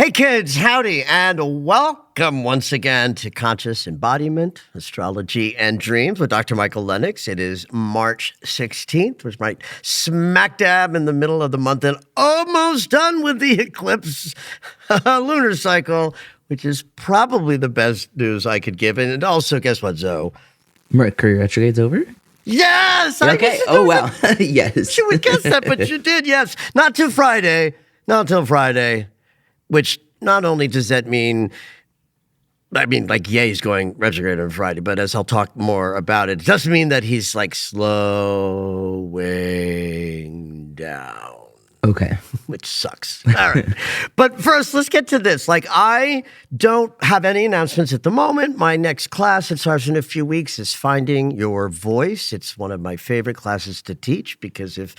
Hey kids, howdy, and welcome once again to Conscious Embodiment, Astrology, and Dreams with Dr. Michael Lennox. It is March 16th, which is right smack dab in the middle of the month and almost done with the eclipse lunar cycle, which is probably the best news I could give. And also, guess what, Zoe? Mercury retrograde's over? Yes! Okay. Oh, wow. Yes. You would guess that, but you did, yes. Not till Friday. Which not only does that mean, like, he's going retrograde on Friday, but as I'll talk more about it, it doesn't mean that he's, like, slowing down. Okay. Which sucks. All right. But first, let's get to this. Like, I don't have any announcements at the moment. My next class, it starts in a few weeks, is Finding Your Voice. It's one of my favorite classes to teach because if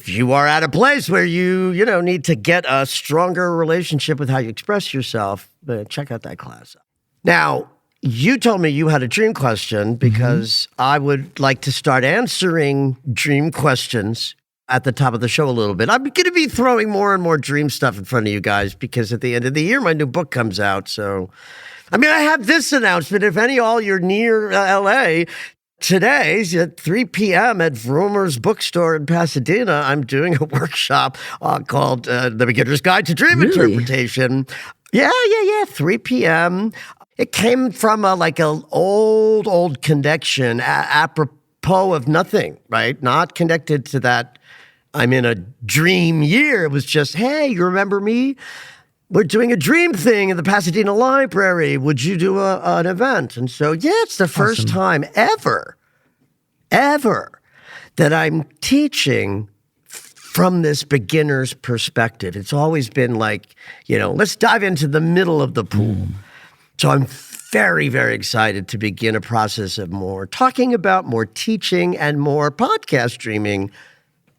you are at a place where you need to get a stronger relationship with how you express yourself, check out that class. Now, you told me you had a dream question because I would like to start answering dream questions at the top of the show a little bit. I'm going to be throwing more and more dream stuff in front of you guys because at the end of the year, my new book comes out. So, I have this announcement. If all you're near LA, today at 3 p.m. at Vromer's Bookstore in Pasadena, I'm doing a workshop called The Beginner's Guide to Dream Interpretation. Yeah, 3 p.m. It came from an old connection apropos of nothing, right? Not connected to that I'm in a dream year. It was just, hey, you remember me? We're doing a dream thing in the Pasadena Library. Would you do an event? And so, it's the first time ever that I'm teaching from this beginner's perspective. It's always been like, let's dive into the middle of the pool. So I'm very, very excited to begin a process of more talking about, more teaching, and more podcast dreaming.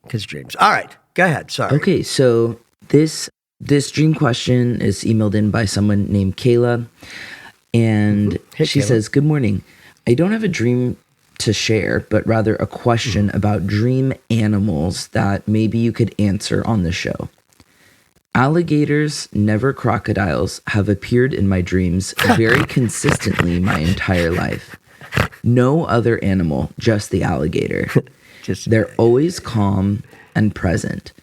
Because dreams. All right, go ahead. Sorry. Okay, so this dream question is emailed in by someone named Kayla, and she says, "Good morning. I don't have a dream to share, but rather a question about dream animals that maybe you could answer on the show. Alligators, never crocodiles, have appeared in my dreams very consistently my entire life. No other animal, just the alligator. They're always calm and present.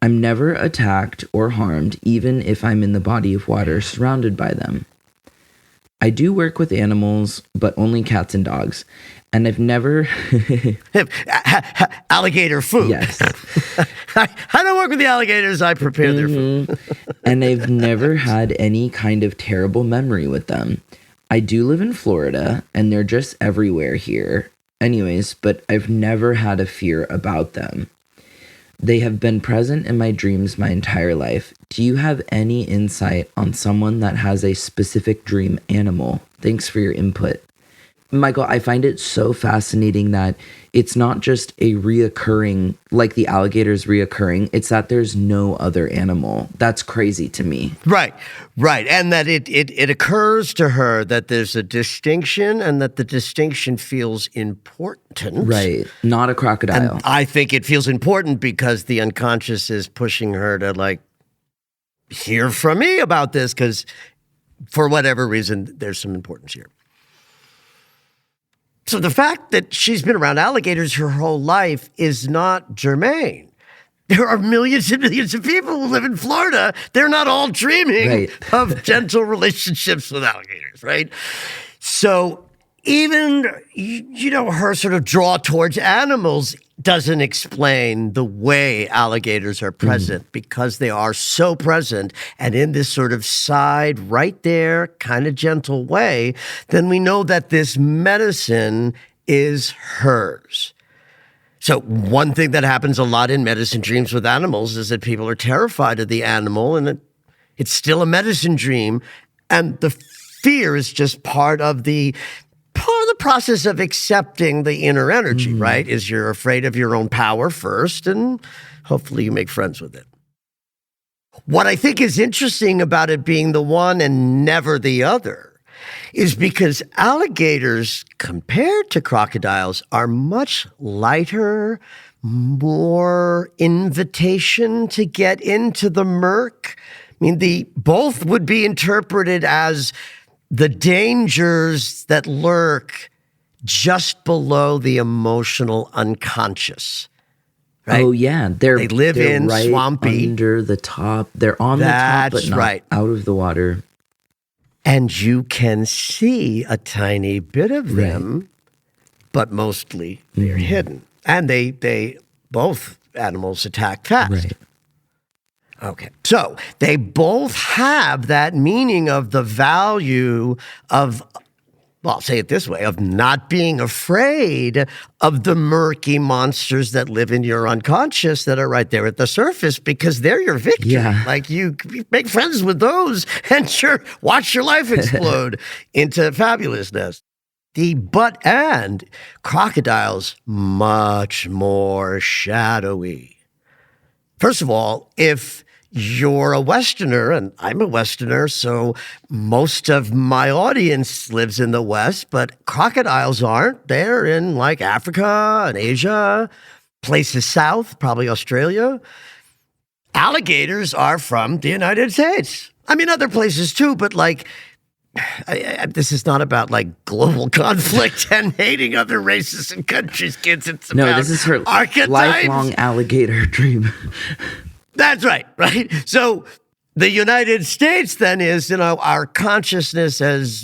I'm never attacked or harmed, even if I'm in the body of water surrounded by them. I do work with animals, but only cats and dogs. And I've never... Alligator food. Yes. I don't work with the alligators. I prepare their food. And I've never had any kind of terrible memory with them. I do live in Florida, and they're just everywhere here. Anyways, but I've never had a fear about them. They have been present in my dreams my entire life. Do you have any insight on someone that has a specific dream animal? Thanks for your input." Michael, I find it so fascinating that it's not just a reoccurring, like the alligator's reoccurring, it's that there's no other animal. That's crazy to me. Right. And that it occurs to her that there's a distinction and that the distinction feels important. Right. Not a crocodile. And I think it feels important because the unconscious is pushing her to hear from me about this because for whatever reason, there's some importance here. So the fact that she's been around alligators her whole life is not germane. There are millions and millions of people who live in Florida. They're not all dreaming of gentle relationships with alligators, right? So even, her sort of draw towards animals doesn't explain the way alligators are present because they are so present and in this sort of side, right there, kind of gentle way, then we know that this medicine is hers. So one thing that happens a lot in medicine dreams with animals is that people are terrified of the animal and it's still a medicine dream. And the fear is just part of the process of accepting the inner energy, right? Is you're afraid of your own power first, and hopefully you make friends with it. What I think is interesting about it being the one and never the other is because alligators, compared to crocodiles, are much lighter, more invitation to get into the murk, mean, both would be interpreted as the dangers that lurk just below the emotional unconscious. Right? Oh yeah, they live they're in right swampy. under the top. They're on the top, but not out of the water. And you can see a tiny bit of them, but mostly they're hidden. And they both animals attack fast. Right. Okay. So they both have that meaning of the value of, well, I'll say it this way, of not being afraid of the murky monsters that live in your unconscious that are right there at the surface, because they're your victory. Yeah. Like you make friends with those and watch your life explode into fabulousness. And crocodiles, much more shadowy. First of all, if you're a Westerner, and I'm a Westerner, so most of my audience lives in the West, but crocodiles aren't. They're in like Africa and Asia, places south, probably Australia. Alligators are from the United States. I mean, other places too, but like, this is not about like global conflict and hating other races and countries, kids. It's about this is her archetypes. Lifelong alligator dream. That's right. So the United States then is, our consciousness as,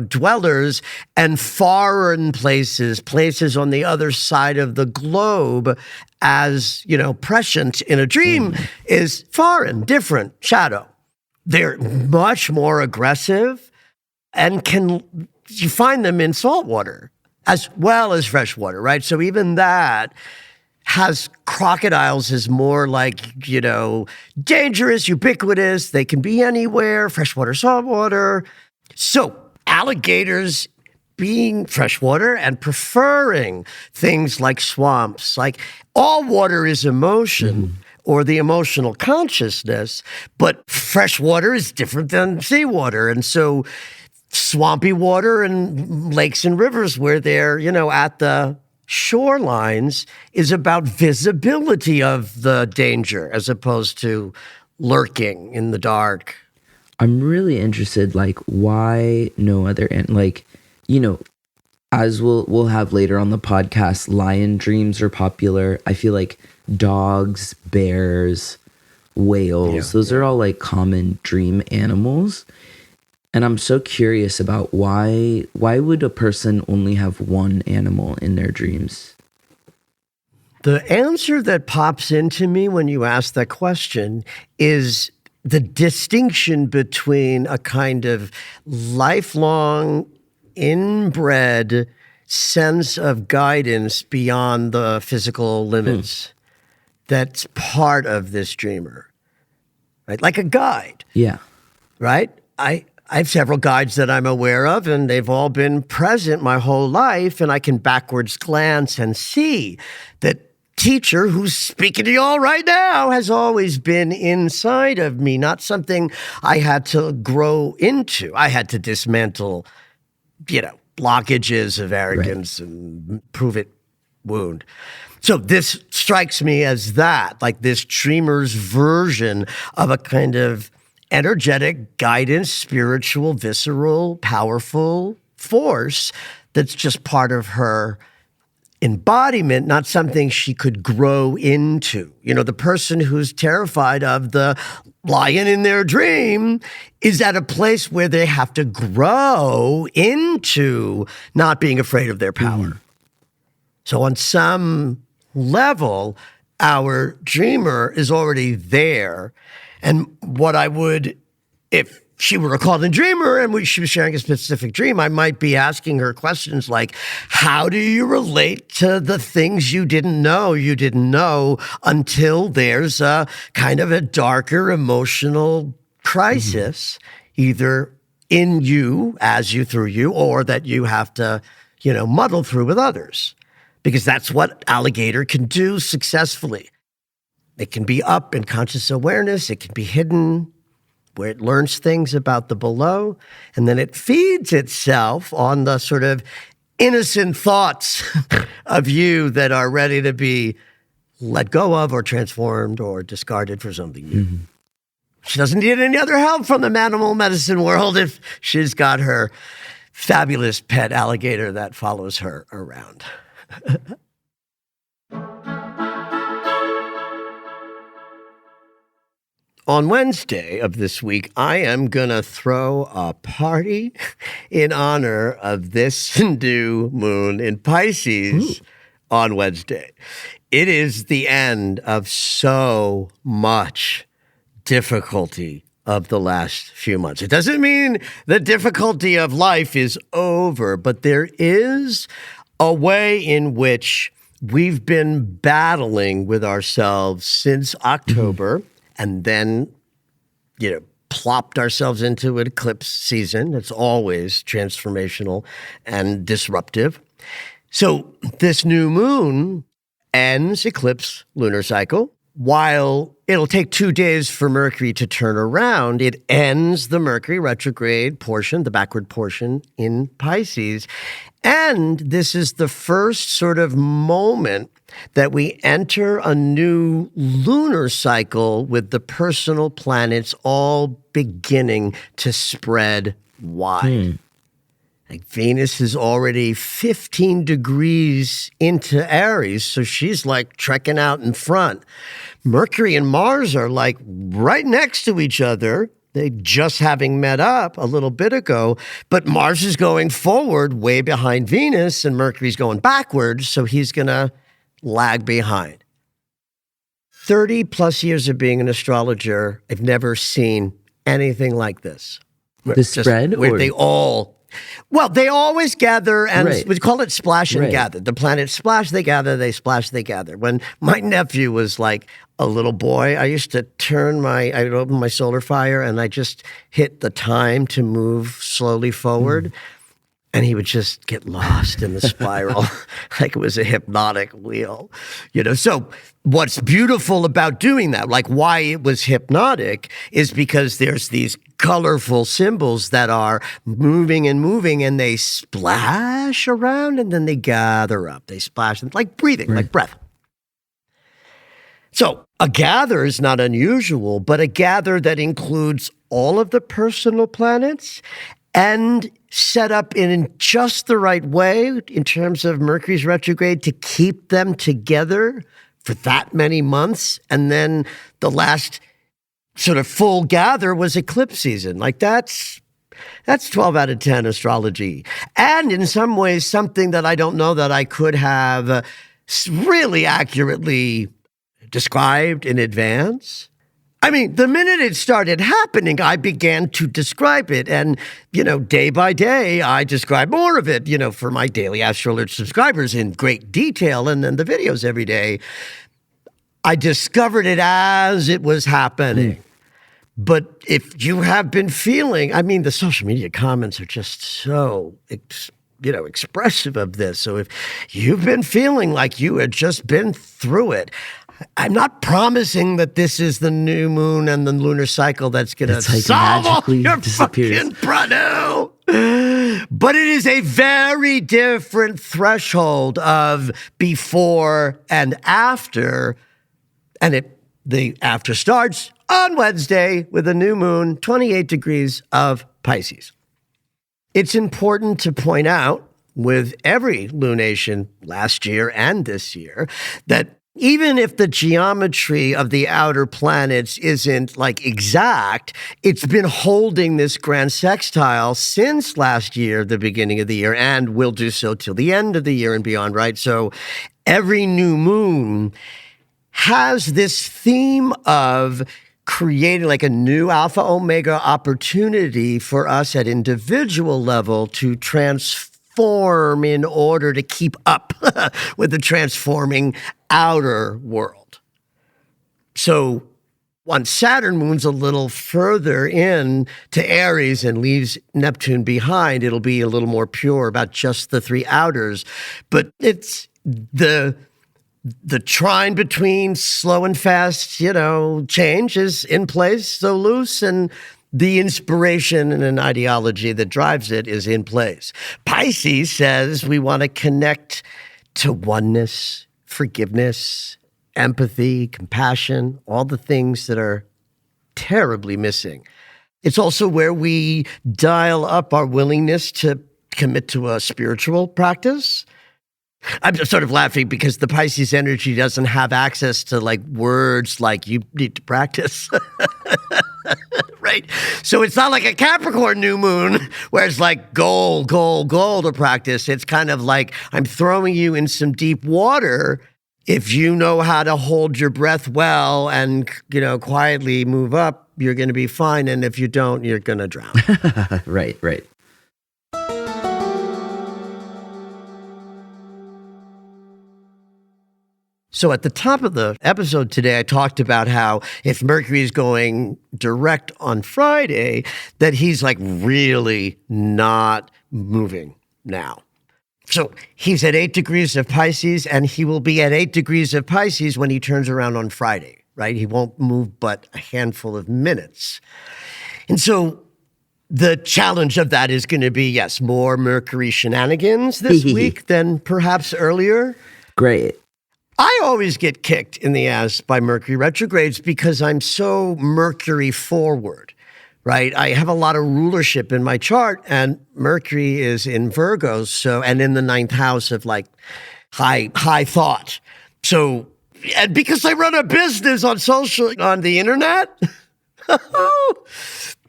dwellers, and foreign places on the other side of the globe as, prescient in a dream is foreign, different, shadow. They're much more aggressive, and you find them in salt water as well as fresh water, right? So even that has crocodiles as more like, dangerous, ubiquitous. They can be anywhere, freshwater, saltwater. So alligators being freshwater and preferring things like swamps, like all water is emotion or the emotional consciousness, but freshwater is different than seawater. And so swampy water and lakes and rivers where they're, at the shorelines is about visibility of the danger as opposed to lurking in the dark. I'm really interested, like, why no other, and like, as we'll have later on the podcast, lion dreams are popular. I feel like dogs, bears, whales, those are all like common dream animals. And I'm so curious about why would a person only have one animal in their dreams? The answer that pops into me when you ask that question is the distinction between a kind of lifelong, inbred sense of guidance beyond the physical limits that's part of this dreamer, right? Like a guide. Yeah. Right? I have several guides that I'm aware of, and they've all been present my whole life, and I can backwards glance and see that teacher who's speaking to you all right now has always been inside of me, not something I had to grow into. I had to dismantle, blockages of arrogance and prove it wound. So this strikes me as that, like this dreamer's version of a kind of energetic guidance, spiritual, visceral, powerful force that's just part of her embodiment, not something she could grow into. The person who's terrified of the lion in their dream is at a place where they have to grow into not being afraid of their power. So on some level, our dreamer is already there. And what I would, if she were a called-in dreamer and she was sharing a specific dream, I might be asking her questions like, how do you relate to the things you didn't know until there's a kind of a darker emotional crisis, either in you, as you, through you, or that you have to, muddle through with others. Because that's what Alligator can do successfully. It can be up in conscious awareness. It can be hidden, where it learns things about the below, and then it feeds itself on the sort of innocent thoughts of you that are ready to be let go of or transformed or discarded for something new. She doesn't need any other help from the animal medicine world if she's got her fabulous pet alligator that follows her around. On Wednesday of this week, I am going to throw a party in honor of this new moon in Pisces on Wednesday. It is the end of so much difficulty of the last few months. It doesn't mean the difficulty of life is over, but there is a way in which we've been battling with ourselves since October. And then, plopped ourselves into an eclipse season. It's always transformational and disruptive. So this new moon ends eclipse lunar cycle. While it'll take 2 days for Mercury to turn around, it ends the Mercury retrograde portion, the backward portion in Pisces. And this is the first sort of moment that we enter a new lunar cycle with the personal planets all beginning to spread wide. Like Venus is already 15 degrees into Aries, so she's like trekking out in front. Mercury and Mars are like right next to each other. They just having met up a little bit ago, but Mars is going forward way behind Venus and Mercury's going backwards, so he's going to lag behind. 30 plus years of being an astrologer, I've never seen anything like this. The spread? Where they always gather, and we call it splash and gather. The planets splash, they gather, they splash, they gather. When my nephew was like a little boy, I used to I'd open my solar fire and I just hit the time to move slowly forward. And he would just get lost in the spiral like it was a hypnotic wheel, So what's beautiful about doing that, like why it was hypnotic, is because there's these colorful symbols that are moving and they splash around and then they gather up. They splash, like breathing, like breath. So a gather is not unusual, but a gather that includes all of the personal planets and set up in just the right way in terms of Mercury's retrograde to keep them together for that many months. And then the last sort of full gather was eclipse season. Like that's 12 out of 10 astrology. And in some ways, something that I don't know that I could have really accurately described in advance. I mean, the minute it started happening, I began to describe it. And, day by day, I describe more of it, for my daily Astrology subscribers in great detail. And then the videos every day, I discovered it as it was happening. But if you have been feeling, the social media comments are just so, expressive of this. So if you've been feeling like you had just been through it, I'm not promising that this is the new moon and the lunar cycle that's going to solve all your fucking problem. But it is a very different threshold of before and after. And the after starts on Wednesday with a new moon, 28 degrees of Pisces. It's important to point out with every lunation last year and this year that even if the geometry of the outer planets isn't like exact, it's been holding this grand sextile since last year, the beginning of the year, and will do so till the end of the year and beyond, right? So every new moon has this theme of creating like a new alpha omega opportunity for us at individual level to transform in order to keep up with the transforming outer world. So once Saturn moves a little further in to Aries and leaves Neptune behind, it'll be a little more pure about just the three outers. But it's the trine between slow and fast, change is in place, so loose, and the inspiration and an ideology that drives it is in place. Pisces says we want to connect to oneness, forgiveness, empathy, compassion, all the things that are terribly missing. It's also where we dial up our willingness to commit to a spiritual practice. I'm just sort of laughing because the Pisces energy doesn't have access to like words like you need to practice. Right? So it's not like a Capricorn new moon where it's like goal to practice. It's kind of like I'm throwing you in some deep water. If you know how to hold your breath well and, quietly move up, you're going to be fine. And if you don't, you're going to drown. Right. So at the top of the episode today, I talked about how if Mercury is going direct on Friday, that he's like really not moving now. So he's at 8 degrees of Pisces, and he will be at 8 degrees of Pisces when he turns around on Friday, right? He won't move but a handful of minutes. And so the challenge of that is going to be, yes, more Mercury shenanigans this week than perhaps earlier. Great. I always get kicked in the ass by Mercury retrogrades because I'm so Mercury forward, right? I have a lot of rulership in my chart, and Mercury is in Virgo, and in the 9th house of like high thought. So, and because I run a business on the internet,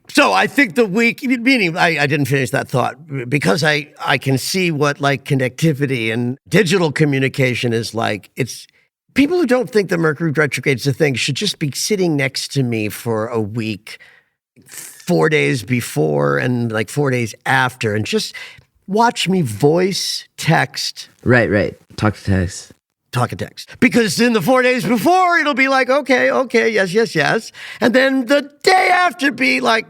so I think the week, meaning I didn't finish that thought, because I can see what like connectivity and digital communication is like. It's people who don't think that Mercury retrograde is a thing should just be sitting next to me for a week, 4 days before and like 4 days after, and just watch me voice text. Right. Talk to text. Because in the 4 days before, it'll be like, okay, yes. And then the day after be like,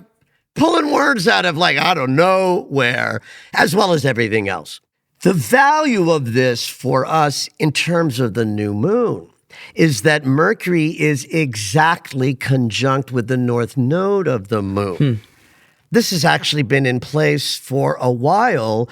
pulling words out of like, I don't know where, as well as everything else. The value of this for us in terms of the new moon is that Mercury is exactly conjunct with the north node of the moon. This has actually been in place for a while.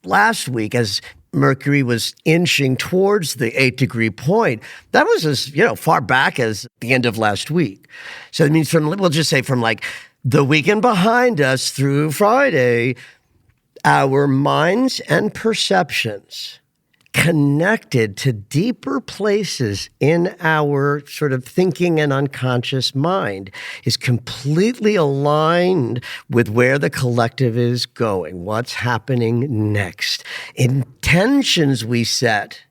Last week as Mercury was inching towards the 8-degree point, that was as, far back as the end of last week. So it means we'll just say from like the weekend behind us through Friday, our minds and perceptions connected to deeper places in our sort of thinking and unconscious mind is completely aligned with where the collective is going, what's happening next. Intentions we set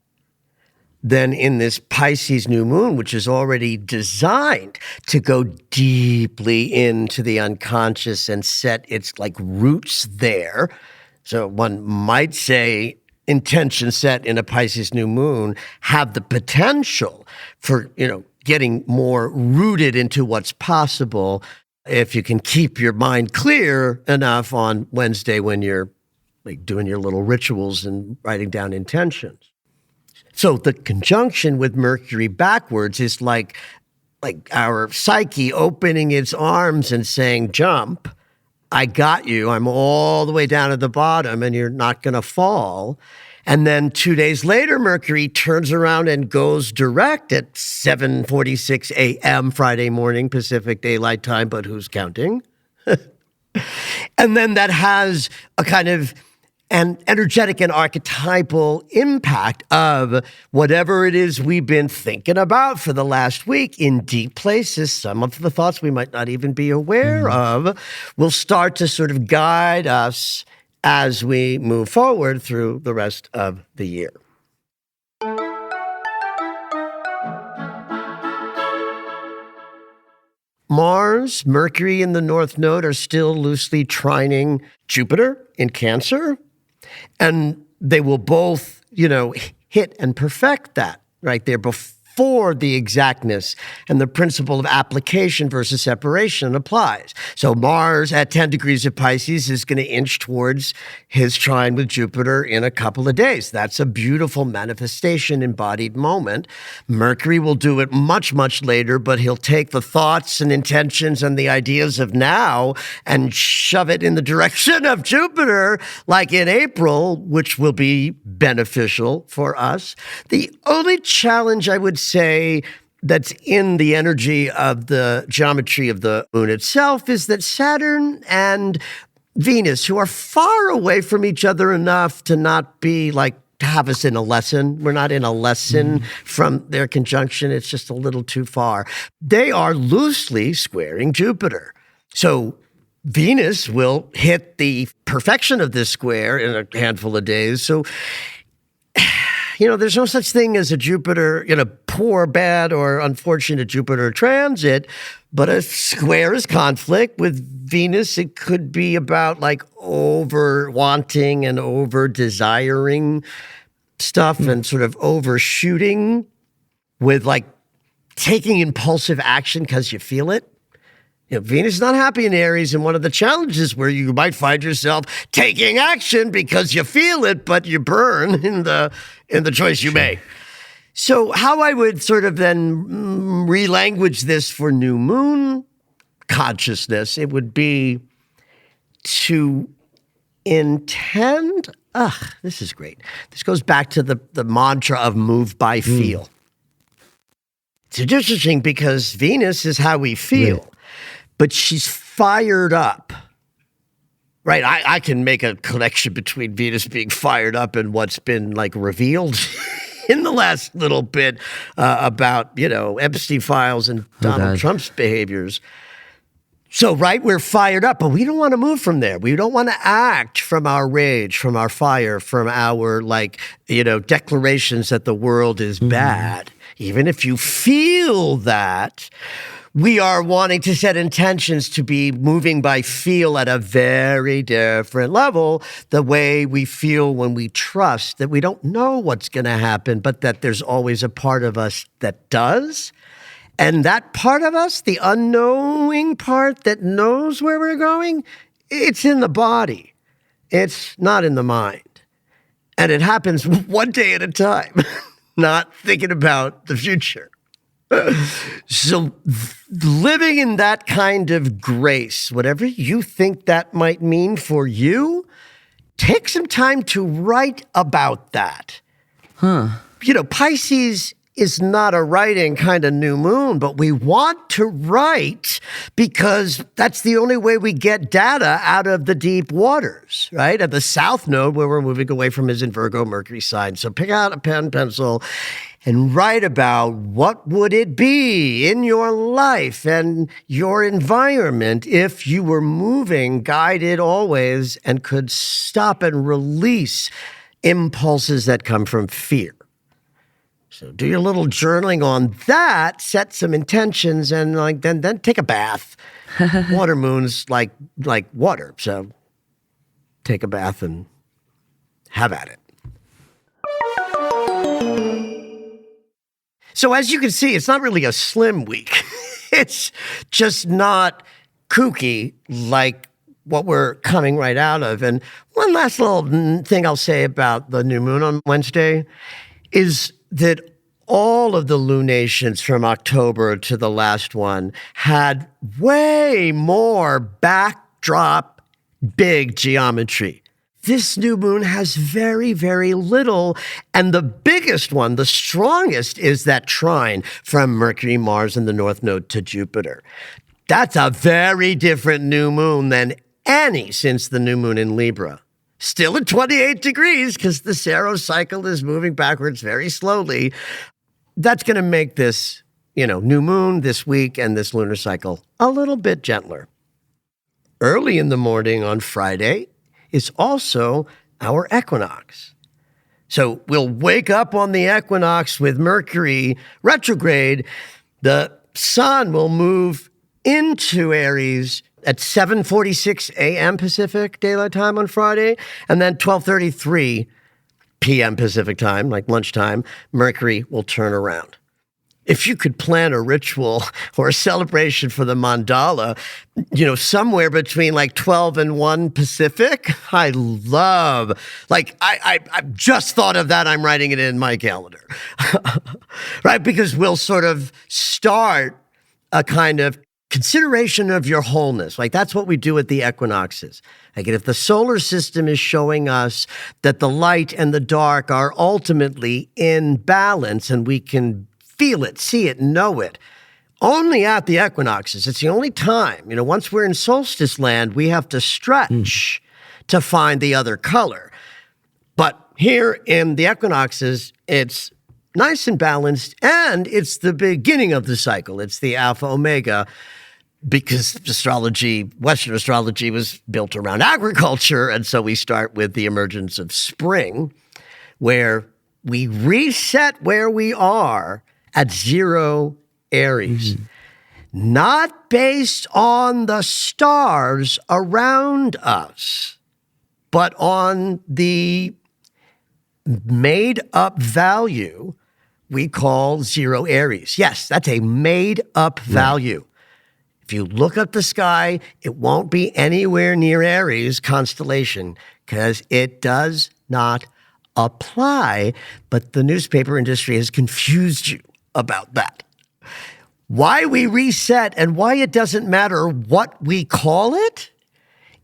then in this Pisces new moon, which is already designed to go deeply into the unconscious and set its like roots there. So one might say intentions set in a Pisces new moon have the potential for, getting more rooted into what's possible if you can keep your mind clear enough on Wednesday when you're like doing your little rituals and writing down intentions. So the conjunction with Mercury backwards is like our psyche opening its arms and saying, jump, I got you. I'm all the way down at the bottom and you're not going to fall. And then 2 days later, Mercury turns around and goes direct at 7:46 a.m. Friday morning, Pacific Daylight Time, but who's counting? And then that has a kind of an energetic and archetypal impact of whatever it is we've been thinking about for the last week in deep places. Some of the thoughts we might not even be aware of will start to sort of guide us as we move forward through the rest of the year. Mars, Mercury, and the North Node are still loosely trining Jupiter in Cancer. And they will both, hit and perfect that right there before the exactness and the principle of application versus separation applies. So Mars at 10 degrees of Pisces is going to inch towards his trine with Jupiter in a couple of days. That's a beautiful manifestation, embodied moment. Mercury will do it much, much later, but he'll take the thoughts and intentions and the ideas of now and shove it in the direction of Jupiter, like in April, which will be beneficial for us. The only challenge I would say that's in the energy of the geometry of the moon itself is that Saturn and Venus, who are far away from each other enough to not be like, to have us in a lesson. We're not in a lesson from their conjunction. It's just a little too far. They are loosely squaring Jupiter. So Venus will hit the perfection of this square in a handful of days. So, there's no such thing as a Jupiter, poor, bad, or unfortunate Jupiter transit, but a square is conflict. With Venus, it could be about like over wanting and over desiring stuff and sort of overshooting with like taking impulsive action because you feel it. Venus is not happy in Aries, and one of the challenges where you might find yourself taking action because you feel it, but you burn in the choice you make. So how I would sort of then relanguage this for new moon consciousness, it would be to intend, this is great. This goes back to the mantra of move by feel. It's interesting because Venus is how we feel. Right. But she's fired up, right? I can make a connection between Venus being fired up and what's been like revealed in the last little bit about, Epstein files and Donald Trump's behaviors. So, right, we're fired up, but we don't want to move from there. We don't want to act from our rage, from our fire, from our declarations that the world is bad. Even if you feel that, we are wanting to set intentions to be moving by feel at a very different level, the way we feel when we trust that we don't know what's going to happen, but that there's always a part of us that does. And that part of us, the unknowing part that knows where we're going, it's in the body. It's not in the mind. And it happens one day at a time, not thinking about the future. So living in that kind of grace, whatever you think that might mean for you, take some time to write about that. Pisces is not a writing kind of new moon, but we want to write because that's the only way we get data out of the deep waters, right? At the south node, where we're moving away from, is in Virgo Mercury sign. So pick out a pen, pencil, and write about what would it be in your life and your environment if you were moving, guided always, and could stop and release impulses that come from fear. So do your little journaling on that, set some intentions, and then take a bath. Water moon's like water, so take a bath and have at it. So as you can see, it's not really a slim week. It's just not kooky like what we're coming right out of. And one last little thing I'll say about the new moon on Wednesday is that all of the lunations from October to the last one had way more backdrop, big geometry. This new moon has very, very little. And the biggest one, the strongest, is that trine from Mercury, Mars, and the North Node to Jupiter. That's a very different new moon than any since the new moon in Libra. Still at 28 degrees because the Saros cycle is moving backwards very slowly. That's going to make this, new moon this week and this lunar cycle a little bit gentler. Early in the morning on Friday is also our equinox. So we'll wake up on the equinox with Mercury retrograde. The sun will move into Aries at 7:46 a.m. Pacific Daylight Time on Friday, and then 12:33 p.m. Pacific Time, like lunchtime, Mercury will turn around. If you could plan a ritual or a celebration for the mandala, somewhere between like 12 and 1 Pacific, I just thought of that. I'm writing it in my calendar, right? Because we'll sort of start a kind of consideration of your wholeness. Like that's what we do at the equinoxes. Like if the solar system is showing us that the light and the dark are ultimately in balance and we can feel it, see it, know it. Only at the equinoxes. It's the only time. Once we're in solstice land, we have to stretch to find the other color. But here in the equinoxes, it's nice and balanced, and it's the beginning of the cycle. It's the alpha omega, because Western astrology was built around agriculture, and so we start with the emergence of spring, where we reset where we are at 0 Aries. Not based on the stars around us, but on the made-up value we call 0 Aries. Yes, that's a made-up value. If you look up the sky, it won't be anywhere near Aries constellation because it does not apply, but the newspaper industry has confused you about that. Why we reset and why it doesn't matter what we call it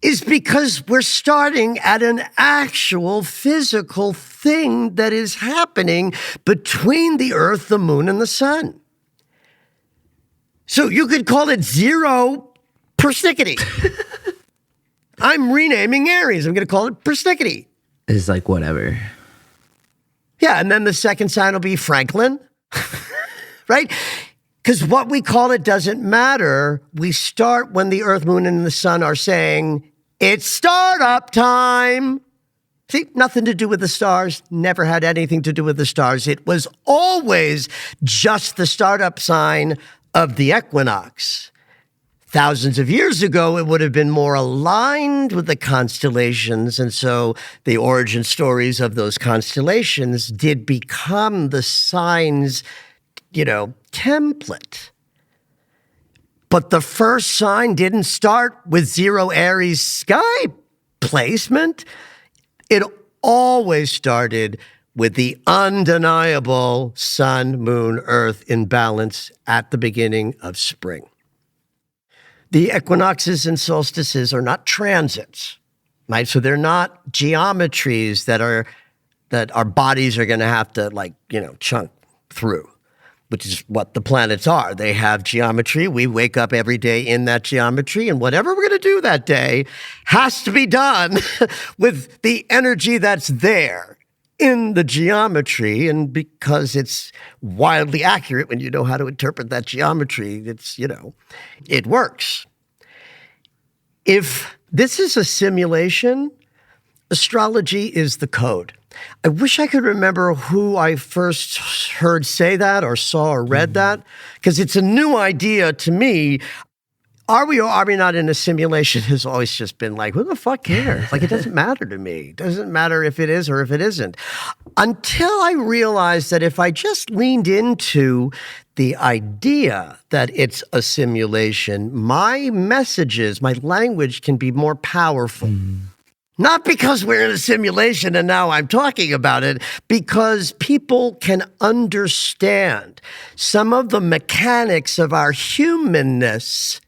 is because we're starting at an actual physical thing that is happening between the Earth, the Moon, and the Sun. So you could call it 0 persnickety. I'm renaming Aries. I'm going to call it persnickety. It's like whatever. Yeah, and then the second sign will be Franklin, right? Because what we call it doesn't matter. We start when the Earth, Moon, and the Sun are saying, it's startup time. See, nothing to do with the stars, never had anything to do with the stars. It was always just the startup sign of the equinox. Thousands of years ago, it would have been more aligned with the constellations, and so the origin stories of those constellations did become the signs, template. But the first sign didn't start with 0 Aries sky placement. It always started with the undeniable sun, moon, earth in balance at the beginning of spring. The equinoxes and solstices are not transits, right? So they're not geometries that our bodies are going to have to chunk through, which is what the planets are. They have geometry. We wake up every day in that geometry, and whatever we're going to do that day has to be done with the energy that's there in the geometry. And because it's wildly accurate when you know how to interpret that geometry, it works. If this is a simulation, astrology is the code. I wish I could remember who I first heard say that or saw or read that, because it's a new idea to me. Are we or are we not in a simulation has always just been like, who the fuck cares? It doesn't matter to me. It doesn't matter if it is or if it isn't. Until I realized that if I just leaned into the idea that it's a simulation, my messages, my language can be more powerful. Not because we're in a simulation and now I'm talking about it, because people can understand some of the mechanics of our humanness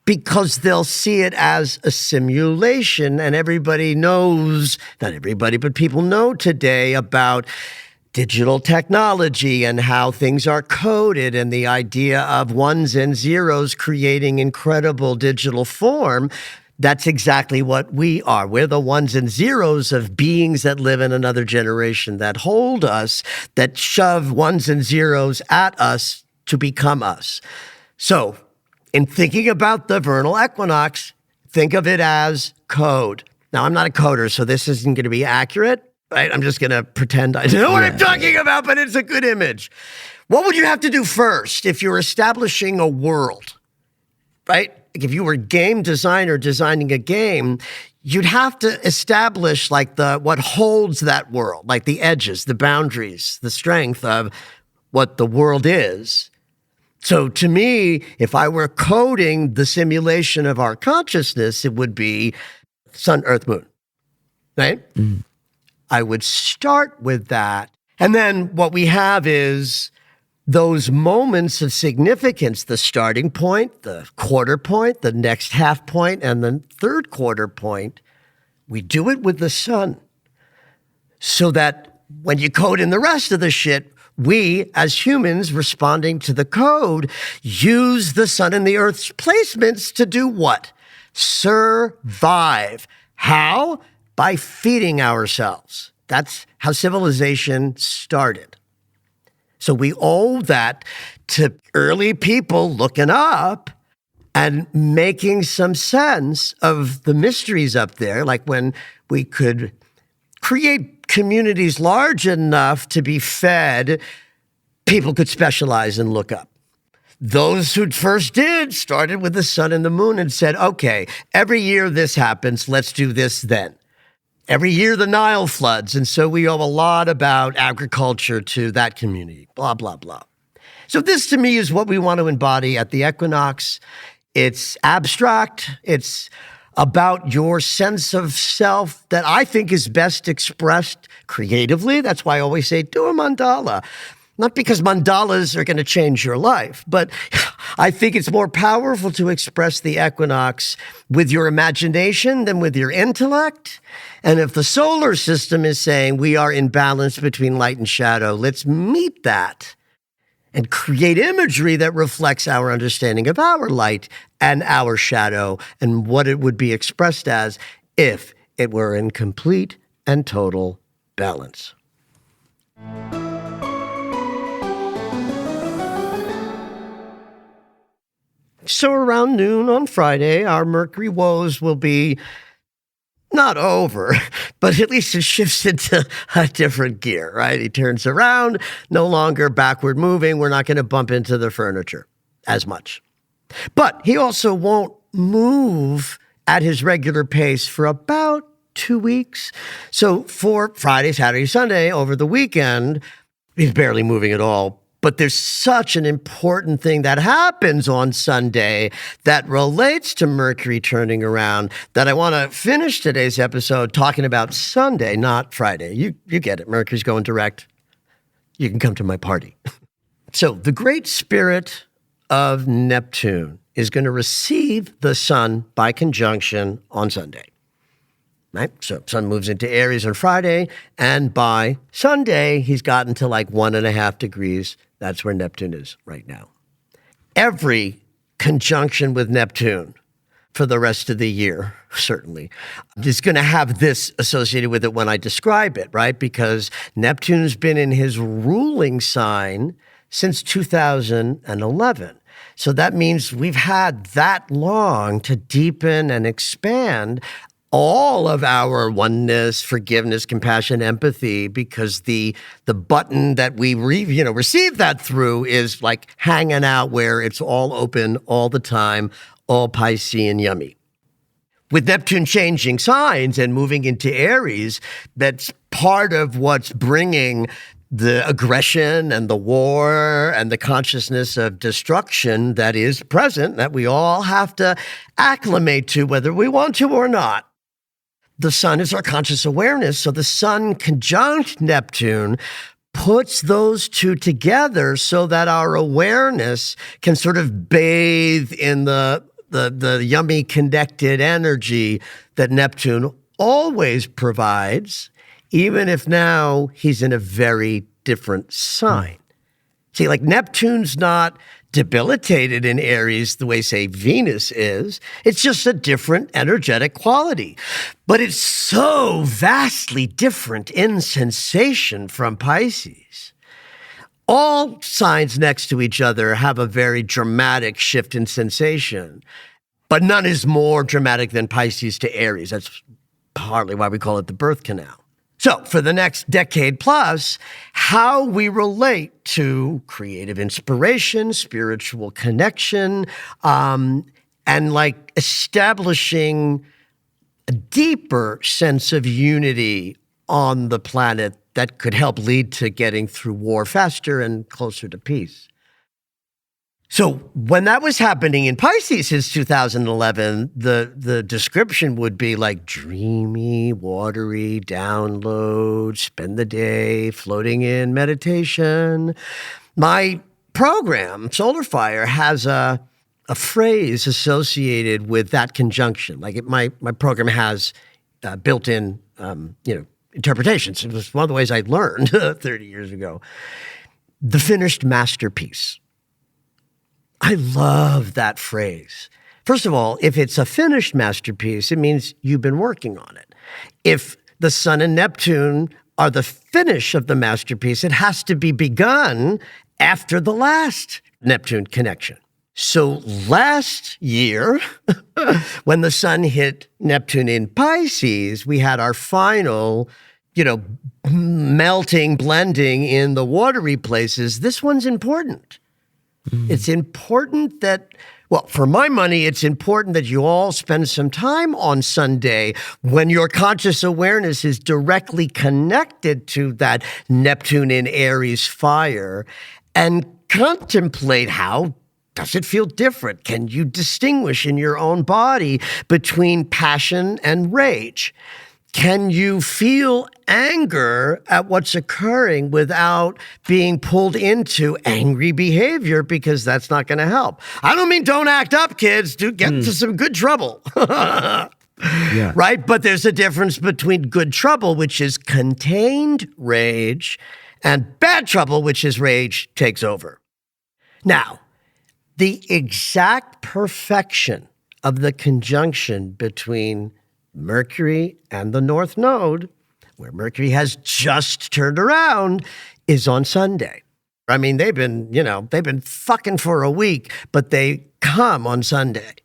because they'll see it as a simulation. And everybody knows, not everybody, but people know today about digital technology and how things are coded and the idea of ones and zeros creating incredible digital form. That's exactly what we are. We're the ones and zeros of beings that live in another generation, that hold us, that shove ones and zeros at us to become us. So, in thinking about the vernal equinox, think of it as code. Now, I'm not a coder, so this isn't going to be accurate, right? I'm just going to pretend I know what I'm talking about, but it's a good image. What would you have to do first if you're establishing a world, right? If you were a game designer designing a game, you'd have to establish what holds that world, like the edges, the boundaries, the strength of what the world is. So to me, if I were coding the simulation of our consciousness, it would be sun, earth, moon, right? I would start with that. And then what we have is those moments of significance, the starting point, the quarter point, the next half point, and the third quarter point. We do it with the sun so that when you code in the rest of the shit, We, as humans responding to the code, use the sun and the earth's placements to do what? Survive. How? By feeding ourselves. That's how civilization started. So we owe that to early people looking up and making some sense of the mysteries up there, like when we could create communities large enough to be fed, people could specialize and look up. Those who first did started with the sun and the moon and said, okay, every year this happens, let's do this then. Every year the Nile floods, and so we owe a lot about agriculture to that community, blah, blah, blah. So this to me is what we want to embody at the equinox. It's abstract. It's about your sense of self that I think is best expressed creatively. That's why I always say, do a mandala. Not because mandalas are going to change your life, but I think it's more powerful to express the equinox with your imagination than with your intellect. And if the solar system is saying we are in balance between light and shadow, let's meet that and create imagery that reflects our understanding of our light and our shadow and what it would be expressed as if it were in complete and total balance. So around noon on Friday, our Mercury woes will be not over, but at least it shifts into a different gear, right? He turns around, no longer backward moving. We're not going to bump into the furniture as much. But he also won't move at his regular pace for about 2 weeks. So for Friday, Saturday, Sunday, over the weekend, he's barely moving at all. But there's such an important thing that happens on Sunday that relates to Mercury turning around that I want to finish today's episode talking about Sunday, not Friday. You get it. Mercury's going direct. You can come to my party. So the great spirit of Neptune is going to receive the sun by conjunction on Sunday. Right? So sun moves into Aries on Friday, and by Sunday, he's gotten to like 1.5 degrees. That's where Neptune is right now. Every conjunction with Neptune for the rest of the year, certainly, is going to have this associated with it when I describe it, right? Because Neptune's been in his ruling sign since 2011. So that means we've had that long to deepen and expand all of our oneness, forgiveness, compassion, empathy, because the button that we receive that through is like hanging out where it's all open all the time, all Piscean yummy. With Neptune changing signs and moving into Aries, that's part of what's bringing the aggression and the war and the consciousness of destruction that is present, that we all have to acclimate to, whether we want to or not. The sun is our conscious awareness, so the sun conjunct Neptune puts those two together so that our awareness can sort of bathe in the yummy connected energy that Neptune always provides, even if now he's in a very different sign. See, like Neptune's not debilitated in Aries the way, say, Venus is. It's just a different energetic quality. But it's so vastly different in sensation from Pisces. All signs next to each other have a very dramatic shift in sensation, but none is more dramatic than Pisces to Aries. That's partly why we call it the birth canal. So for the next decade plus, how we relate to creative inspiration, spiritual connection, and like establishing a deeper sense of unity on the planet that could help lead to getting through war faster and closer to peace. So when that was happening in Pisces since 2011, the description would be like dreamy, watery, download, spend the day floating in meditation. My program, Solar Fire, has a phrase associated with that conjunction. Like my program has built-in, interpretations. It was one of the ways I learned 30 years ago. the finished masterpiece. I love that phrase. First of all, if it's a finished masterpiece, it means you've been working on it. If the Sun and Neptune are the finish of the masterpiece, it has to be begun after the last Neptune connection. So last year, when the Sun hit Neptune in Pisces, we had our final, melting, blending in the watery places. This one's important. It's important that, for my money, it's important that you all spend some time on Sunday when your conscious awareness is directly connected to that Neptune in Aries fire and contemplate how does it feel different? Can you distinguish in your own body between passion and rage? Can you feel anger at what's occurring without being pulled into angry behavior? Because that's not going to help. I don't mean don't act up, kids. Do get into some good trouble. Yeah. Right? But there's a difference between good trouble, which is contained rage, and bad trouble, which is rage takes over. Now, the exact perfection of the conjunction between Mercury and the North Node, where Mercury has just turned around, is on Sunday. I mean, they've been fucking for a week, but they come on Sunday.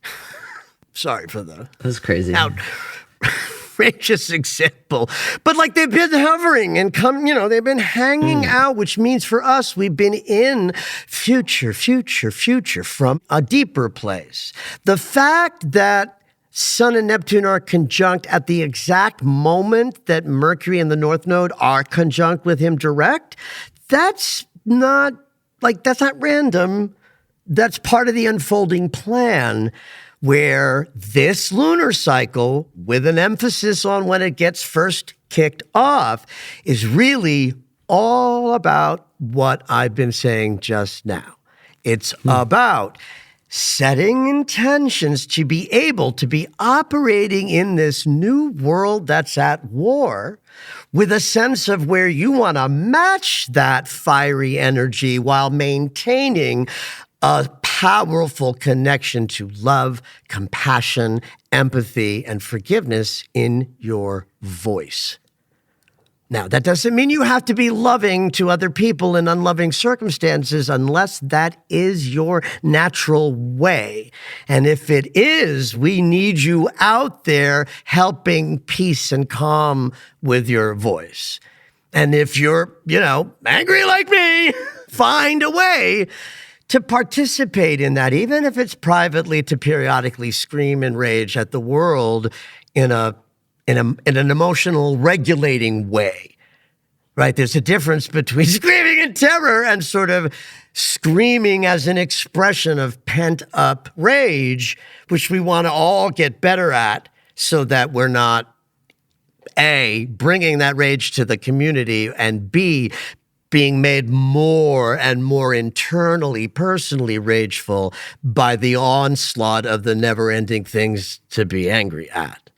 Sorry for That's crazy. Outrageous example. But they've been hovering and they've been hanging out, which means for us, we've been in future from a deeper place. The fact that Sun and Neptune are conjunct at the exact moment that Mercury and the North Node are conjunct with him direct, that's not random. That's part of the unfolding plan where this lunar cycle, with an emphasis on when it gets first kicked off, is really all about what I've been saying just now. It's about setting intentions to be able to be operating in this new world that's at war with a sense of where you want to match that fiery energy while maintaining a powerful connection to love, compassion, empathy, and forgiveness in your voice. Now, that doesn't mean you have to be loving to other people in unloving circumstances unless that is your natural way. And if it is, we need you out there helping peace and calm with your voice. And if you're, angry like me, find a way to participate in that, even if it's privately, to periodically scream and rage at the world in an emotional regulating way, right? There's a difference between screaming in terror and sort of screaming as an expression of pent up rage, which we want to all get better at so that we're not, A, bringing that rage to the community, and B, being made more and more internally, personally rageful by the onslaught of the never-ending things to be angry at.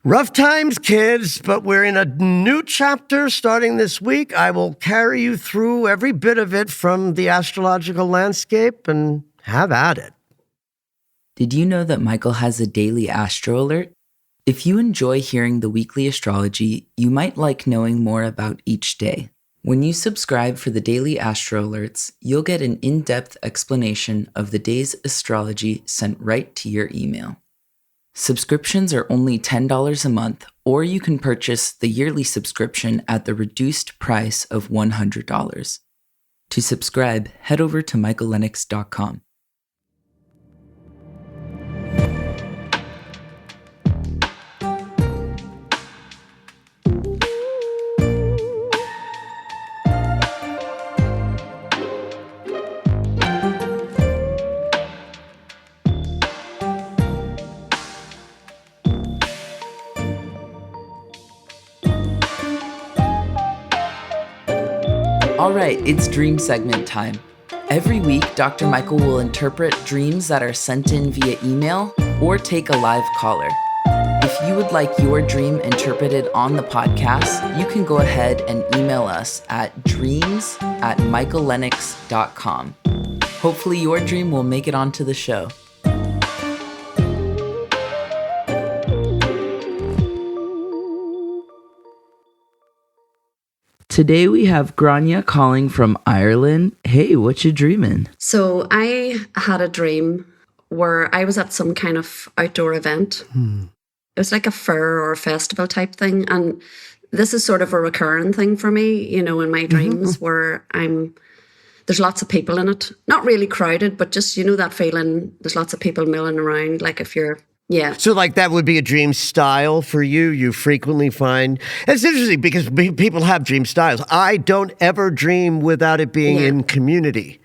Rough times, kids, but we're in a new chapter starting this week. I will carry you through every bit of it from the astrological landscape, and have at it. Did you know that Michael has a daily astro alert? If you enjoy hearing the weekly astrology, you might like knowing more about each day. When you subscribe for the daily astro alerts, you'll get an in-depth explanation of the day's astrology sent right to your email. Subscriptions are only $10 a month, or you can purchase the yearly subscription at the reduced price of $100. To subscribe, head over to michaellennox.com. All right, it's dream segment time. Every week, Dr. Michael will interpret dreams that are sent in via email or take a live caller. If If you would like your dream interpreted on the podcast, you can go ahead and email us at dreams@michaellennox.com. Hopefully your dream will make it onto the show. Today we have Grania calling from Ireland. Hey, what you dreaming? So I had a dream where I was at some kind of outdoor event. It was like a fair or a festival type thing. And this is sort of a recurring thing for me, you know, in my dreams where there's lots of people in it. Not really crowded, but just, you know, that feeling there's lots of people milling around. Like if you're, yeah. So like that would be a dream style for you. You frequently find, it's interesting because people have dream styles. I don't ever dream without it being in community,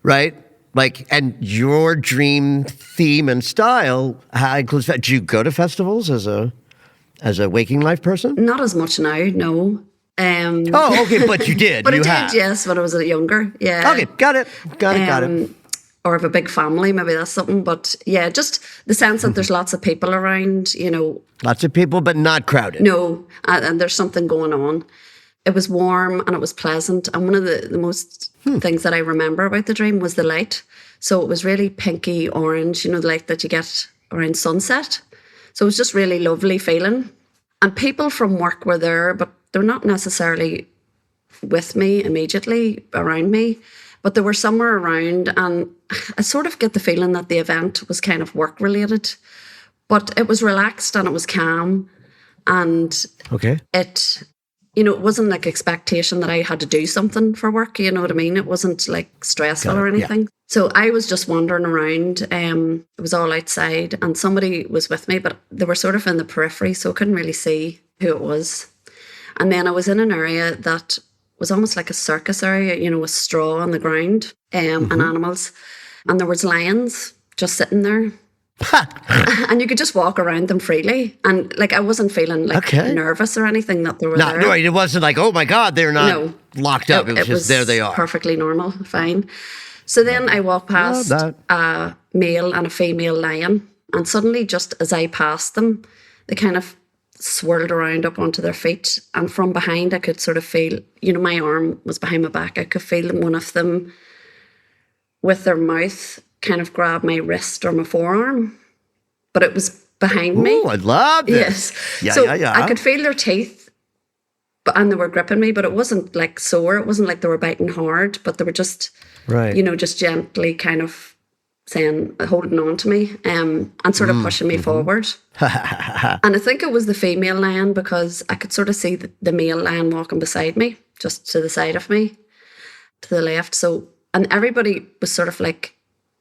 right? Like, and your dream theme and style includes that. Do you go to festivals as a waking life person? Not as much now, no. Oh, okay, but you did. But you I did, have. yes, when I was younger, yeah. Okay, got it. Or have a big family, maybe that's something. But yeah, just the sense that there's lots of people around, you know. Lots of people, but not crowded. No, and there's something going on. It was warm and it was pleasant. And one of the most things that I remember about the dream was the light. So it was really pinky orange, you know, the light that you get around sunset. So it was just really lovely feeling. And people from work were there, but they're not necessarily with me immediately, around me. But they were somewhere around, and I sort of get the feeling that the event was kind of work-related. But it was relaxed and it was calm. And it, you know, it wasn't like expectation that I had to do something for work, you know what I mean? It wasn't like stressful or anything. Yeah. So I was just wandering around. It was all outside and somebody was with me, but they were sort of in the periphery, so I couldn't really see who it was. And then I was in an area that was almost like a circus area, you know, with straw on the ground and animals. And there was lions just sitting there. And you could just walk around them freely. And like I wasn't feeling like nervous or anything that they were there. No, it wasn't like, oh my God, they're not locked up. It was just there they are. Perfectly normal, fine. So then I walked past a male and a female lion. And suddenly, just as I passed them, they kind of swirled around up onto their feet, and from behind I could sort of feel, you know, my arm was behind my back, I could feel one of them with their mouth kind of grab my wrist or my forearm, but it was behind me. Oh, I love this. Yes. I could feel their teeth, and they were gripping me, but it wasn't like sore, it wasn't like they were biting hard, but they were just, you know, just gently kind of holding on to me and sort of pushing me forward. And I think it was the female lion because I could sort of see the male lion walking beside me, just to the side of me, to the left. So, and everybody was sort of like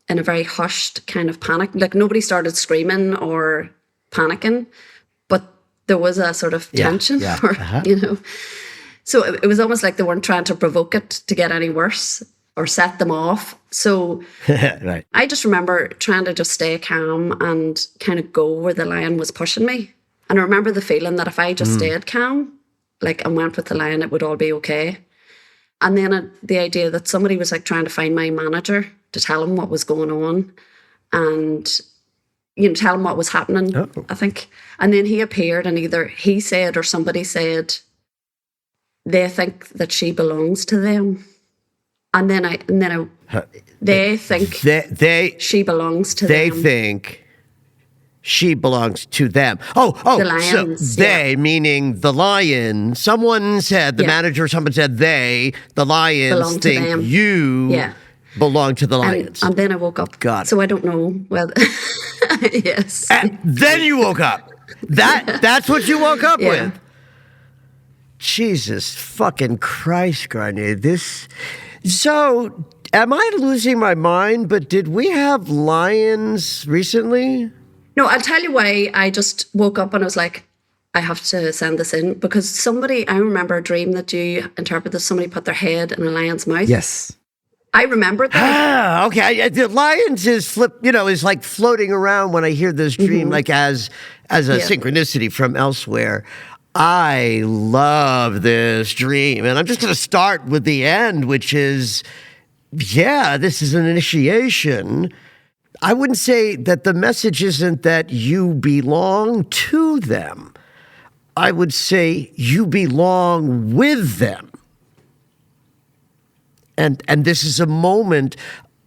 in a very hushed kind of panic. Like nobody started screaming or panicking, but there was a sort of tension, or, you know. So it was almost like they weren't trying to provoke it to get any worse or set them off. So I just remember trying to just stay calm and kind of go where the lion was pushing me. And I remember the feeling that if I just stayed calm, like, and went with the lion, it would all be okay. And then the idea that somebody was like trying to find my manager to tell him what was going on and, you know, tell him what was happening, I think. And then he appeared and either he said or somebody said, they think that she belongs to them. And then they think she belongs to them. They think she belongs to them. The lions, so they, meaning the lion. Someone said, the manager or someone said the lions belong think to them. You belong to the lions. And then I woke up. God. So I don't know whether, yes. And then you woke up. That's what you woke up with. Jesus fucking Christ, Garnier. So, am I losing my mind? But did we have lions recently? No, I'll tell you why. I just woke up and I was like, I have to send this in. Because I remember a dream that you interpreted that somebody put their head in a lion's mouth. Yes. I remembered that. Okay. The lions is like floating around when I hear this dream, like as a synchronicity from elsewhere. I love this dream. And I'm just going to start with the end, which is, this is an initiation. I wouldn't say that the message isn't that you belong to them. I would say you belong with them. And this is a moment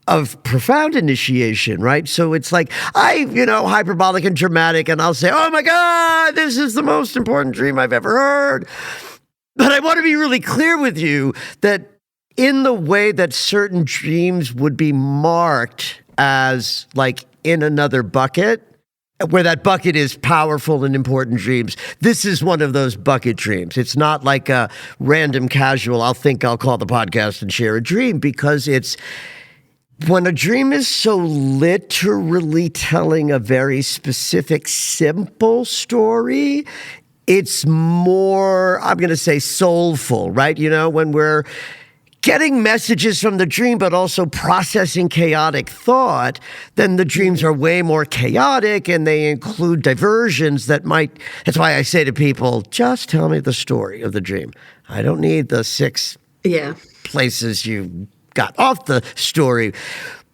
of profound initiation, right? So it's like, hyperbolic and dramatic, and I'll say, oh my God, this is the most important dream I've ever heard. But I want to be really clear with you that in the way that certain dreams would be marked as like in another bucket, where that bucket is powerful and important dreams, this is one of those bucket dreams. It's not like a random casual, I'll call the podcast and share a dream, because it's when a dream is so literally telling a very specific, simple story, it's more, I'm going to say, soulful, right? When we're getting messages from the dream, but also processing chaotic thought, then the dreams are way more chaotic, and they include diversions that's why I say to people, just tell me the story of the dream. I don't need the 6 places you got off the story.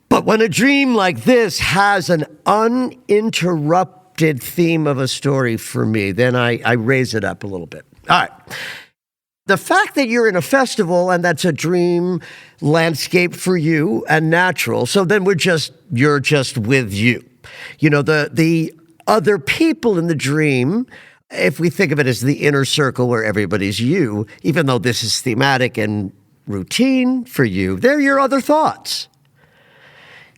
But when a dream like this has an uninterrupted theme of a story for me, then I raise it up a little bit. All right. The fact that you're in a festival and that's a dream landscape for you and natural, so then you're just with you. The other people in the dream, if we think of it as the inner circle where everybody's you, even though this is thematic and routine for you, they're your other thoughts.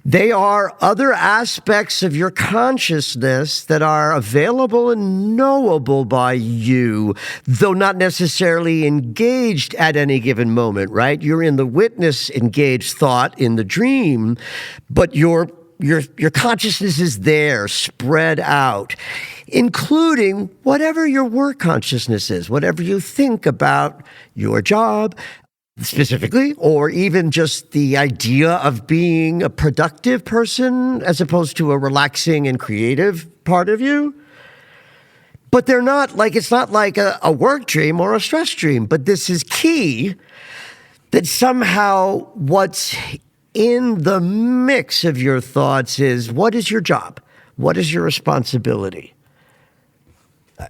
They are other aspects of your consciousness that are available and knowable by you, though not necessarily engaged at any given moment, right? You're in the witness engaged thought in the dream, but your consciousness is there, spread out, including whatever your work consciousness is, whatever you think about your job, specifically, or even just the idea of being a productive person as opposed to a relaxing and creative part of you. But it's not like a work dream or a stress dream, but this is key, that somehow what's in the mix of your thoughts is, what is your job? What is your responsibility?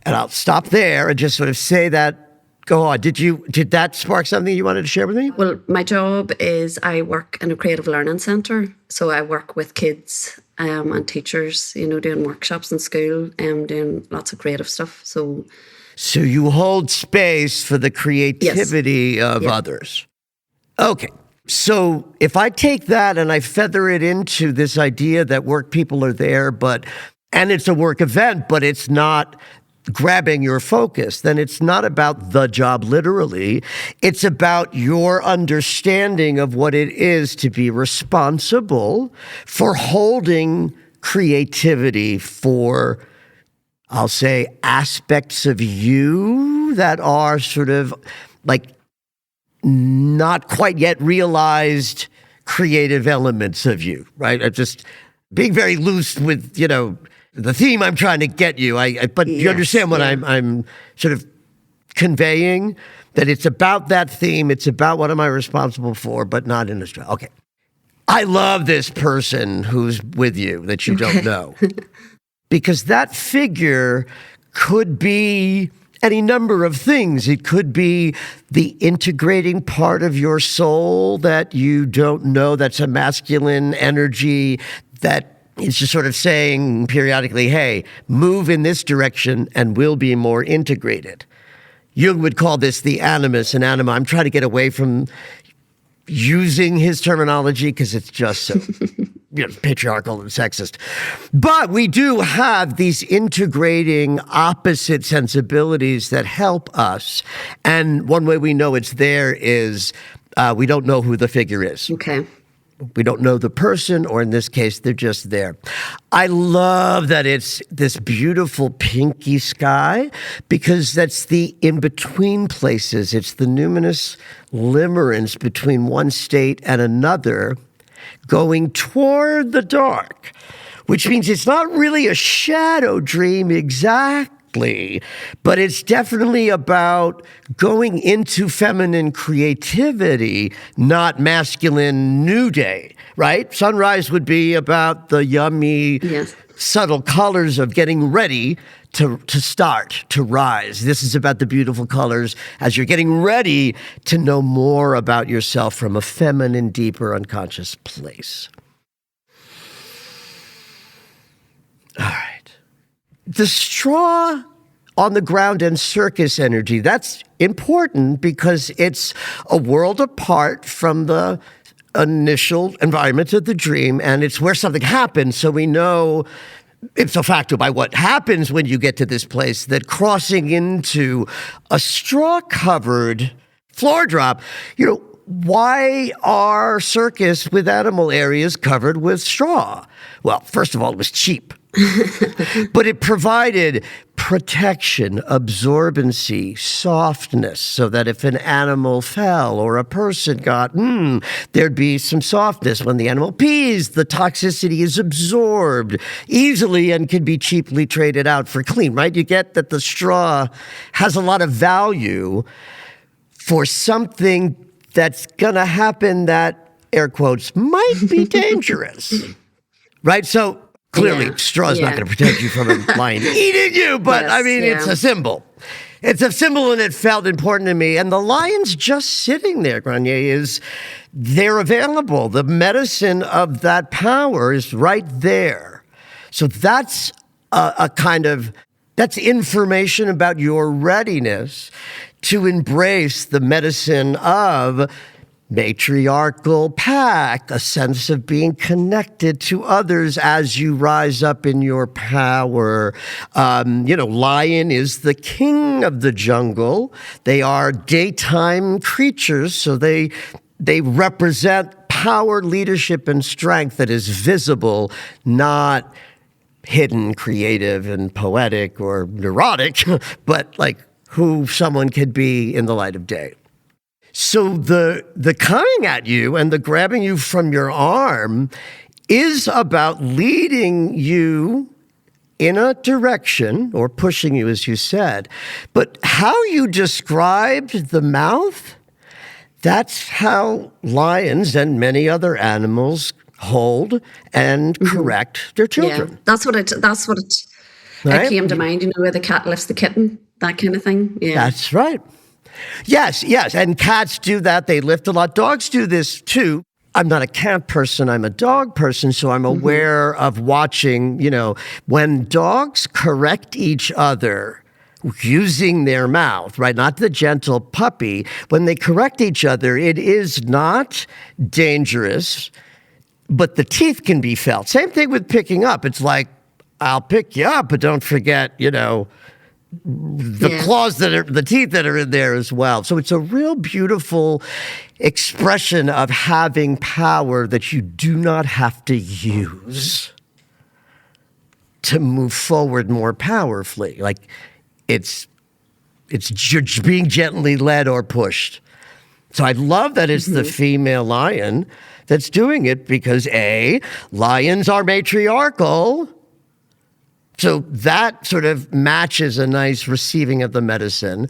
And I'll stop there and just sort of say that. Go on. Did that spark something you wanted to share with me? Well, my job is I work in a creative learning centre. So I work with kids and teachers, doing workshops in school and doing lots of creative stuff. So you hold space for the creativity of others. Okay. So if I take that and I feather it into this idea that work people are there, and it's a work event, but it's not grabbing your focus, then it's not about the job literally. It's about your understanding of what it is to be responsible for holding creativity for, I'll say, aspects of you that are sort of like not quite yet realized creative elements of you, right? I'm just being very loose with, the theme I'm trying to get you, but you understand what I'm sort of conveying, that it's about that theme. It's about what am I responsible for, but not in Australia. Okay. I love this person who's with you that you don't know, because that figure could be any number of things. It could be the integrating part of your soul that you don't know, that's a masculine energy that is just sort of saying periodically, hey, move in this direction and we'll be more integrated. Jung would call this the animus and anima. I'm trying to get away from using his terminology because it's just so patriarchal and sexist. But we do have these integrating opposite sensibilities that help us. And one way we know it's there is we don't know who the figure is. Okay. We don't know the person, or in this case, they're just there. I love that it's this beautiful pinky sky, because that's the in-between places. It's the numinous limerence between one state and another going toward the dark, which means it's not really a shadow dream exactly, but it's definitely about going into feminine creativity, not masculine new day. right? Sunrise would be about the yummy, Yes. subtle colors of getting ready to start, to rise. This is about the beautiful colors as you're getting ready to know more about yourself from a feminine, deeper, unconscious place. All right. The straw on the ground and circus energy, that's important because it's a world apart from the initial environment of the dream, and it's where something happens, so we know ipso facto by what happens when you get to this place that crossing into a straw-covered floor drop, why are circus with animal areas covered with straw? Well, first of all, it was cheap. But it provided protection, absorbency, softness, so that if an animal fell or a person got, there'd be some softness. When the animal pees, the toxicity is absorbed easily and can be cheaply traded out for clean, right? You get that the straw has a lot of value for something that's going to happen that, air quotes, might be dangerous, right? So clearly, straw is not going to protect you from a lion eating you, but it's a symbol. It's a symbol, and it felt important to me. And the lion's just sitting there, Grenier, they're available. The medicine of that power is right there. So that's that's information about your readiness to embrace the medicine of matriarchal pack, a sense of being connected to others as you rise up in your power. Lion is the king of the jungle. They are daytime creatures, so they represent power, leadership, and strength that is visible, not hidden, creative, and poetic or neurotic, but like who someone could be in the light of day. So the coming at you and the grabbing you from your arm is about leading you in a direction, or pushing you, as you said. But how you described the mouth, that's how lions and many other animals hold and correct their children. Yeah, that's what it Right? came to mind, where the cat lifts the kitten, that kind of thing. Yeah. That's right. Yes. And cats do that. They lift a lot. Dogs do this too. I'm not a cat person. I'm a dog person. So I'm aware of watching, when dogs correct each other using their mouth, right? Not the gentle puppy. When they correct each other, it is not dangerous, but the teeth can be felt. Same thing with picking up. It's like, I'll pick you up, but don't forget, the claws the teeth that are in there as well. So it's a real beautiful expression of having power that you do not have to use to move forward more powerfully. Like it's being gently led or pushed. So I love that it's the female lion that's doing it because lions are matriarchal. So that sort of matches a nice receiving of the medicine.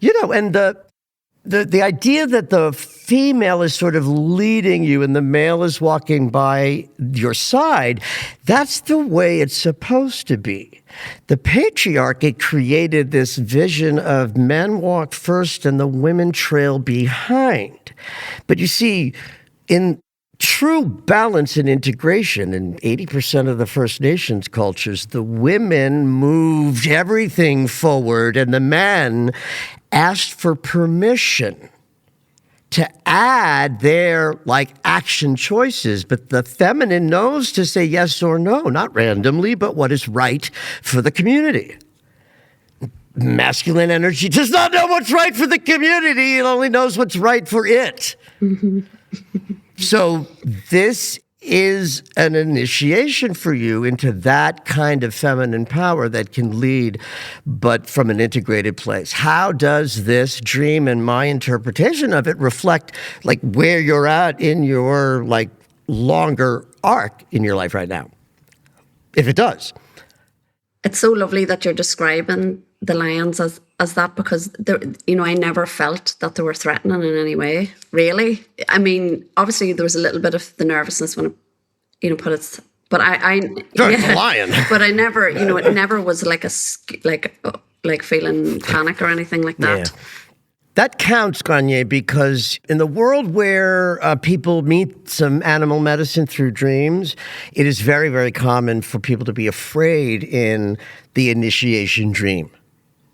And the idea that the female is sort of leading you and the male is walking by your side, that's the way it's supposed to be. The patriarchy created this vision of men walk first and the women trail behind. But you see, in true balance and integration in 80% of the First Nations cultures, the women moved everything forward and the men asked for permission to add their action choices. But the feminine knows to say yes or no, not randomly, but what is right for the community. Masculine energy does not know what's right for the community. It only knows what's right for it. So this is an initiation for you into that kind of feminine power that can lead, but from an integrated place. How does this dream and my interpretation of it reflect where you're at in your longer arc in your life right now? If it does. It's so lovely that you're describing the lions as as that because I never felt that they were threatening in any way, really. I mean, obviously there was a little bit of the nervousness when it, put its, but Sure, it's a lion. But I never, it never was like like feeling panic or anything like that. Yeah. That counts, Gagne, because in the world where people meet some animal medicine through dreams, it is very, very common for people to be afraid in the initiation dream.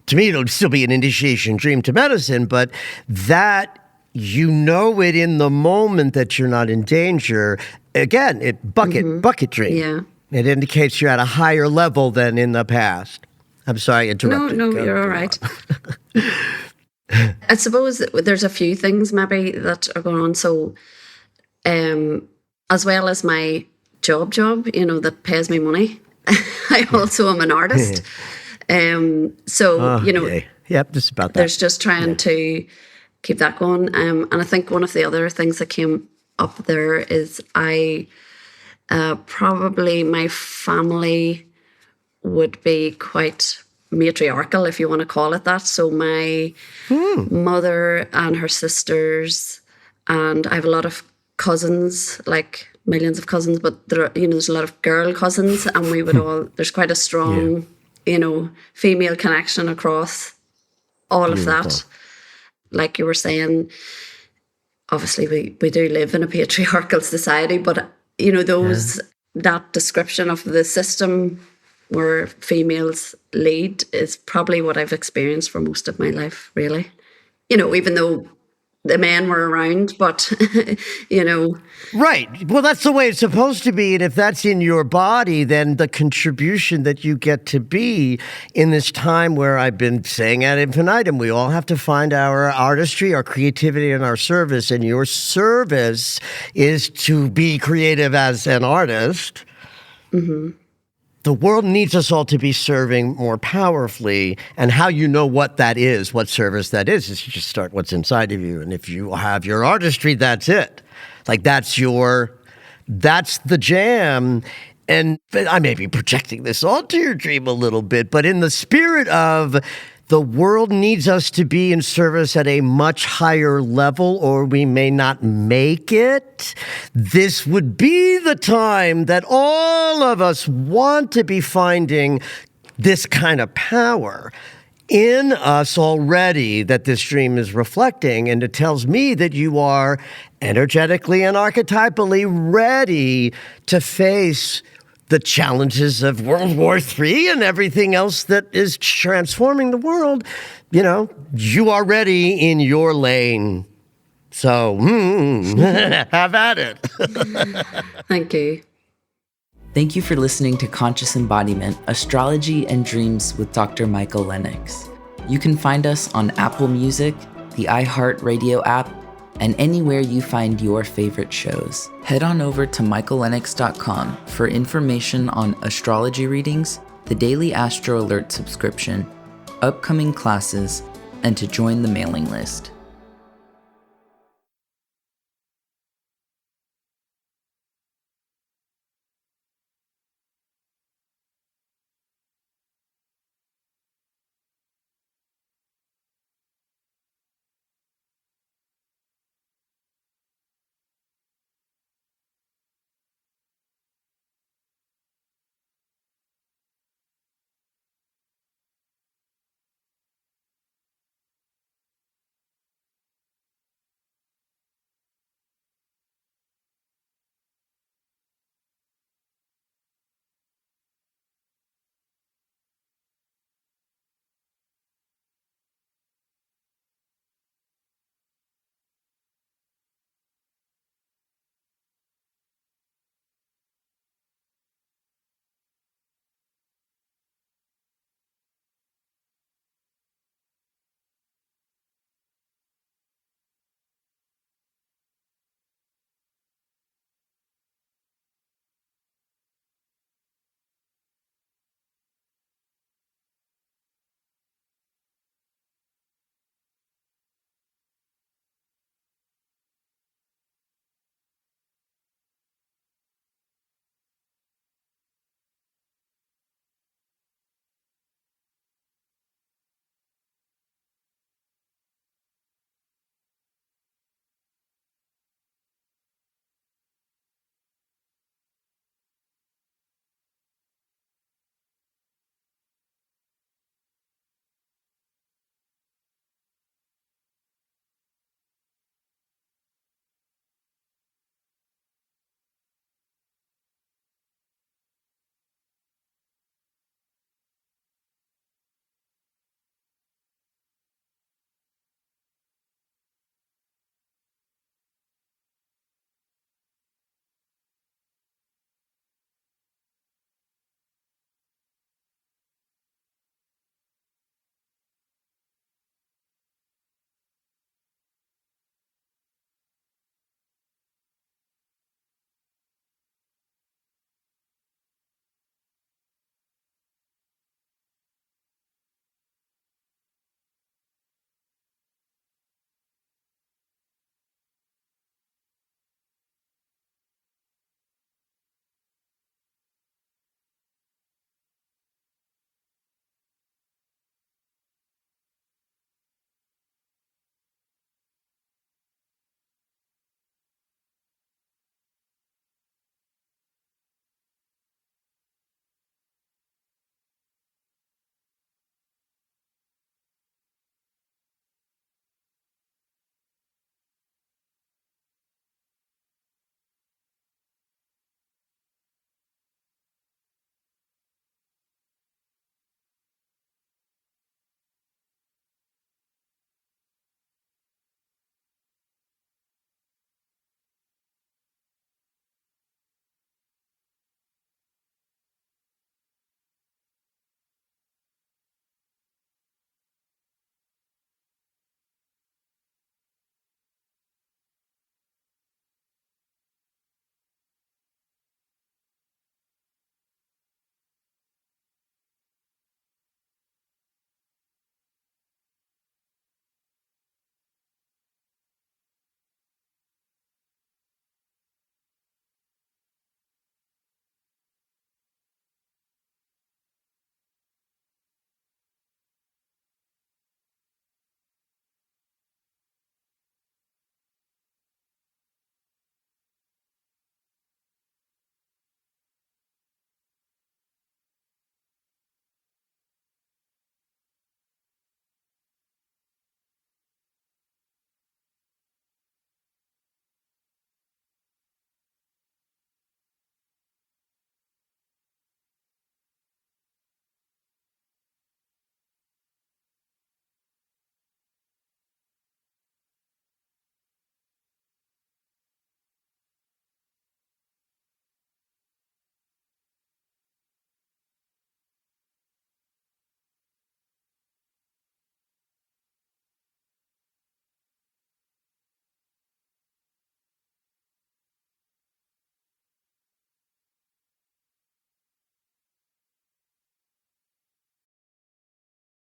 To me, it'll still be an initiation dream to medicine, but that it in the moment that you're not in danger. Again, bucket dream. Yeah. It indicates you're at a higher level than in the past. I'm sorry, I interrupted. No, you're all right. I suppose there's a few things maybe that are going on. So, as well as my job, that pays me money, I also am an artist. Yep, just about that. There's just trying to keep that going. And I think one of the other things that came up there is probably my family would be quite matriarchal, if you want to call it that. So my mother and her sisters, and I have a lot of cousins, like millions of cousins, but there's a lot of girl cousins, and we would all, there's quite a strong, female connection across all of that. Like you were saying, obviously we do live in a patriarchal society, but that description of the system where females lead is probably what I've experienced for most of my life, really. Even though the men were around, but, Right. Well, that's the way it's supposed to be. And if that's in your body, then the contribution that you get to be in this time where I've been saying ad infinitum, we all have to find our artistry, our creativity, and our service. And your service is to be creative as an artist. Mm-hmm. The world needs us all to be serving more powerfully. And how you know what that is, what service that is you just start what's inside of you. And if you have your artistry, that's it. Like that's the jam. And I may be projecting this onto your dream a little bit, but in the spirit of the world needs us to be in service at a much higher level, or we may not make it. This would be the time that all of us want to be finding this kind of power in us already that this dream is reflecting. And it tells me that you are energetically and archetypally ready to face the challenges of World War III and everything else that is transforming the world. You are ready in your lane. So, have at it. Thank you. Thank you for listening to Conscious Embodiment, Astrology and Dreams with Dr. Michael Lennox. You can find us on Apple Music, the iHeartRadio app, and anywhere you find your favorite shows. Head on over to michaellennox.com for information on astrology readings, the daily Astro Alert subscription, upcoming classes, and to join the mailing list.